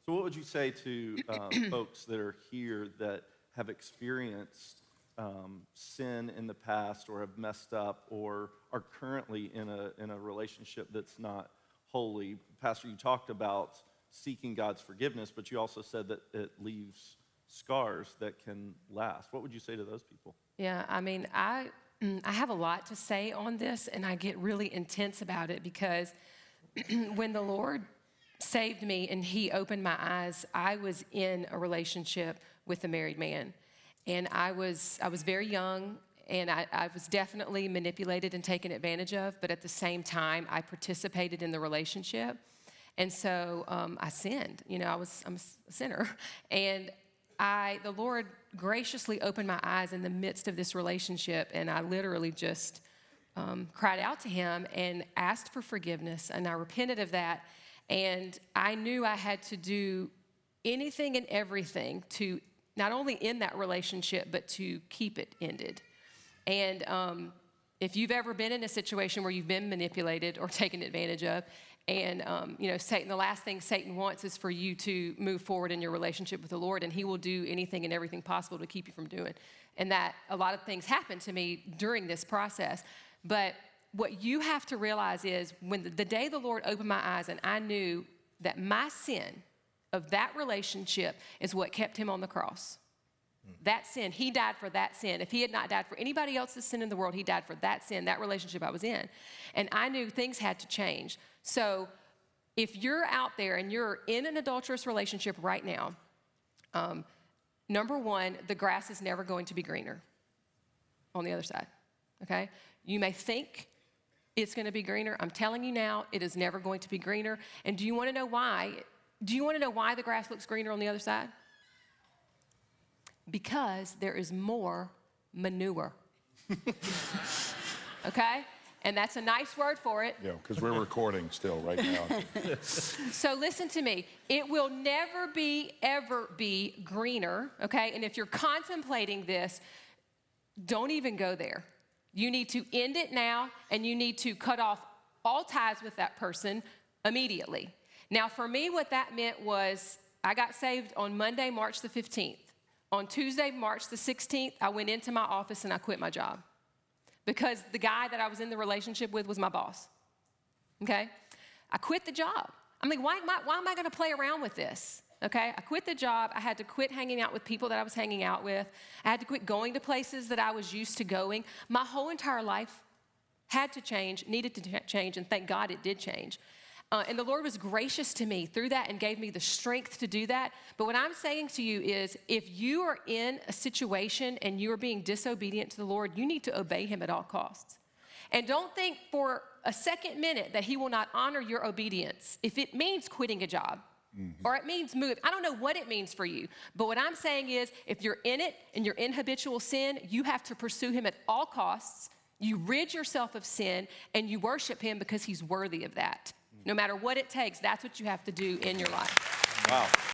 So what would you say to folks that are here that have experienced sin in the past or have messed up or are currently in a relationship that's not holy? Pastor, you talked about seeking God's forgiveness, but you also said that it leaves scars that can last. What would you say to those people? Yeah, I mean, I have a lot to say on this, and I get really intense about it because when the Lord saved me and he opened my eyes, I was in a relationship with a married man. And I was very young, and I was definitely manipulated and taken advantage of, but at the same time, I participated in the relationship. And so I sinned. I'm a sinner. And the Lord graciously opened my eyes in the midst of this relationship, and I literally just cried out to him and asked for forgiveness, and I repented of that. And I knew I had to do anything and everything to not only end that relationship, but to keep it ended. And if you've ever been in a situation where you've been manipulated or taken advantage of, and Satan, the last thing Satan wants is for you to move forward in your relationship with the Lord, and he will do anything and everything possible to keep you from doing. And that a lot of things happened to me during this process. But what you have to realize is when the day the Lord opened my eyes and I knew that my sin of that relationship is what kept him on the cross. That sin, he died for that sin. If he had not died for anybody else's sin in the world, he died for that sin, that relationship I was in. And I knew things had to change. So if you're out there and you're in an adulterous relationship right now, number one, the grass is never going to be greener on the other side, okay? You may think it's going to be greener. I'm telling you now, it is never going to be greener. And do you want to know why? Do you want to know why the grass looks greener on the other side? Because there is more manure. Okay? And that's a nice word for it. Yeah, because we're recording still right now. So listen to me. It will never ever be greener, okay? And if you're contemplating this, don't even go there. You need to end it now, and you need to cut off all ties with that person immediately. Now, for me, what that meant was I got saved on Monday, March the 15th. On Tuesday, March the 16th, I went into my office and I quit my job because the guy that I was in the relationship with was my boss, okay? I quit the job. I mean, why am I going to play around with this, okay? I quit the job. I had to quit hanging out with people that I was hanging out with. I had to quit going to places that I was used to going. My whole entire life had to change, needed to change, and thank God it did change. And the Lord was gracious to me through that and gave me the strength to do that. But what I'm saying to you is if you are in a situation and you are being disobedient to the Lord, you need to obey him at all costs. And don't think for a second minute that he will not honor your obedience if it means quitting a job or it means moving. I don't know what it means for you. But what I'm saying is if you're in it and you're in habitual sin, you have to pursue him at all costs. You rid yourself of sin and you worship him because he's worthy of that. No matter what it takes, that's what you have to do in your life. Wow.